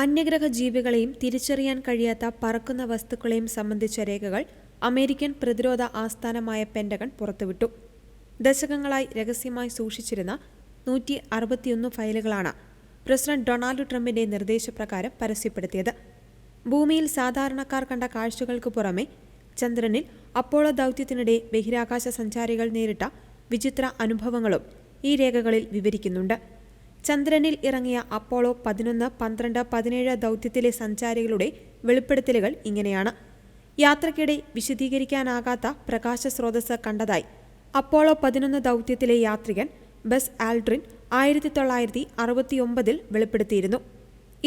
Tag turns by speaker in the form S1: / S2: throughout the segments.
S1: അന്യഗ്രഹ ജീവികളെയും തിരിച്ചറിയാൻ കഴിയാത്ത പറക്കുന്ന വസ്തുക്കളെയും സംബന്ധിച്ച രേഖകൾ അമേരിക്കൻ പ്രതിരോധ ആസ്ഥാനമായ പെന്റഗൺ പുറത്തുവിട്ടു. ദശകങ്ങളായി രഹസ്യമായി സൂക്ഷിച്ചിരുന്ന 161 ഫയലുകളാണ് പ്രസിഡന്റ് ഡൊണാൾഡ് ട്രംപിന്റെ നിർദ്ദേശപ്രകാരം പരസ്യപ്പെടുത്തിയത്. ഭൂമിയിൽ സാധാരണക്കാർ കണ്ട കാഴ്ചകൾക്ക് പുറമെ ചന്ദ്രനിൽ അപ്പോളോ ദൗത്യത്തിനിടെ ബഹിരാകാശ സഞ്ചാരികൾ നേരിട്ട വിചിത്ര അനുഭവങ്ങളും ഈ രേഖകളിൽ വിവരിക്കുന്നുണ്ട്. ചന്ദ്രനിൽ ഇറങ്ങിയ അപ്പോളോ 11, 12, 17 ദൗത്യത്തിലെ സഞ്ചാരികളുടെ വെളിപ്പെടുത്തലുകൾ ഇങ്ങനെയാണ്. യാത്രയ്ക്കിടെ വിശദീകരിക്കാനാകാത്ത പ്രകാശ സ്രോതസ് കണ്ടതായി അപ്പോളോ 11 ദൗത്യത്തിലെ യാത്രികൻ ബസ് ആൽഡ്രിൻ 1969 വെളിപ്പെടുത്തിയിരുന്നു.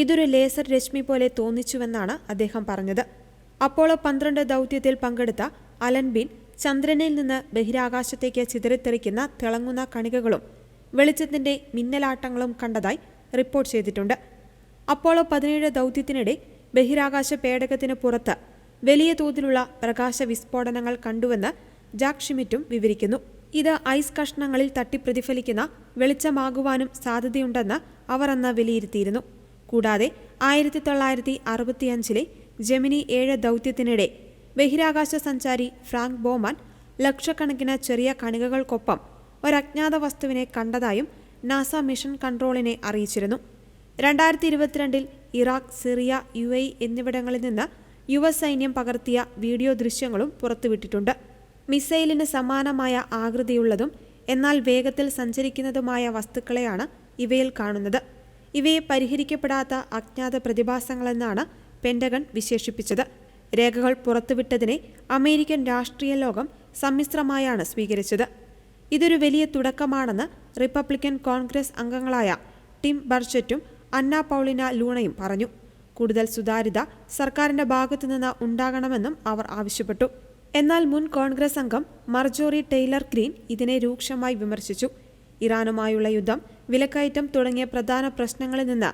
S1: ഇതൊരു ലേസർ രശ്മി പോലെ തോന്നിച്ചുവെന്നാണ് അദ്ദേഹം പറഞ്ഞത്. അപ്പോളോ 12 ദൗത്യത്തിൽ പങ്കെടുത്ത അലൻ ബീൻ ചന്ദ്രനിൽ നിന്ന് ബഹിരാകാശത്തേക്ക് ചിതറിത്തെറിക്കുന്ന തിളങ്ങുന്ന കണികകളും വെളിച്ചത്തിന്റെ മിന്നലാട്ടങ്ങളും കണ്ടതായി റിപ്പോർട്ട് ചെയ്തിട്ടുണ്ട്. അപ്പോളോ 17 ദൗത്യത്തിനിടെ ബഹിരാകാശ പേടകത്തിന് പുറത്ത് വലിയ തോതിലുള്ള പ്രകാശ വിസ്ഫോടനങ്ങൾ കണ്ടുവെന്ന് ജാക്ക് ഷ്മിറ്റും വിവരിക്കുന്നു. ഇത് ഐസ് കഷ്ണങ്ങളിൽ തട്ടിപ്രതിഫലിക്കുന്ന വെളിച്ചമാകുവാനും സാധ്യതയുണ്ടെന്ന് അവർ അന്ന് വിലയിരുത്തിയിരുന്നു. കൂടാതെ 1965 ജെമിനി 7 ദൗത്യത്തിനിടെ ബഹിരാകാശ സഞ്ചാരി ഫ്രാങ്ക് ബോമാൻ ലക്ഷക്കണക്കിന് ചെറിയ കണികകൾക്കൊപ്പം ഒരജ്ഞാത വസ്തുവിനെ കണ്ടതായും നാസ മിഷൻ കൺട്രോളിനെ അറിയിച്ചിരുന്നു. 2022 ഇറാഖ്, സിറിയ, UAE എന്നിവിടങ്ങളിൽ നിന്ന് US സൈന്യം പകർത്തിയ വീഡിയോ ദൃശ്യങ്ങളും പുറത്തുവിട്ടിട്ടുണ്ട്. മിസൈലിന് സമാനമായ ആകൃതിയുള്ളതും എന്നാൽ വേഗത്തിൽ സഞ്ചരിക്കുന്നതുമായ വസ്തുക്കളെയാണ് ഇവയിൽ കാണുന്നത്. ഇവയെ പരിഹരിക്കപ്പെടാത്ത അജ്ഞാത പ്രതിഭാസങ്ങളെന്നാണ് പെന്റഗൺ വിശേഷിപ്പിച്ചത്. രേഖകൾ പുറത്തുവിട്ടതിനെ അമേരിക്കൻ രാഷ്ട്രീയ ലോകം സമ്മിശ്രമായാണ് സ്വീകരിച്ചത്. ഇതൊരു വലിയ തുടക്കമാണെന്ന് റിപ്പബ്ലിക്കൻ കോൺഗ്രസ് അംഗങ്ങളായ ടിം ബർച്ചറ്റും അന്ന പൗളിന ലൂണയും പറഞ്ഞു. കൂടുതൽ സുതാര്യത സർക്കാരിന്റെ ഭാഗത്തുനിന്ന് ഉണ്ടാകണമെന്നും അവർ ആവശ്യപ്പെട്ടു. എന്നാൽ മുൻ കോൺഗ്രസ് അംഗം മർജോറി ടെയ്ലർ ഗ്രീൻ ഇതിനെ രൂക്ഷമായി വിമർശിച്ചു. ഇറാനുമായുള്ള യുദ്ധം, വിലക്കയറ്റം തുടങ്ങിയ പ്രധാന പ്രശ്നങ്ങളിൽ നിന്ന്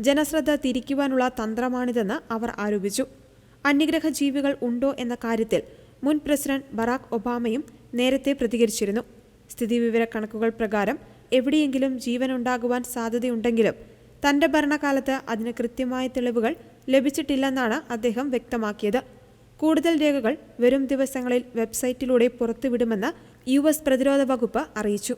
S1: ജനശ്രദ്ധ തിരിക്കുവാനുള്ള തന്ത്രമാണിതെന്ന് അവർ ആരോപിച്ചു. അന്യഗ്രഹ ജീവികൾ ഉണ്ടോ എന്ന കാര്യത്തിൽ മുൻ പ്രസിഡന്റ് ബറാക് ഒബാമയും നേരത്തെ പ്രതികരിച്ചിരുന്നു. സ്ഥിതിവിവരക്കണക്കുകൾ പ്രകാരം എവിടെയെങ്കിലും ജീവനുണ്ടാകുവാൻ സാധ്യതയുണ്ടെങ്കിലും തന്റെ ഭരണകാലത്ത് അതിന് കൃത്യമായ തെളിവുകൾ ലഭിച്ചിട്ടില്ലെന്നാണ് അദ്ദേഹം വ്യക്തമാക്കിയത്. കൂടുതൽ രേഖകൾ വരും ദിവസങ്ങളിൽ വെബ്സൈറ്റിലൂടെ പുറത്തുവിടുമെന്ന് US പ്രതിരോധ വകുപ്പ് അറിയിച്ചു.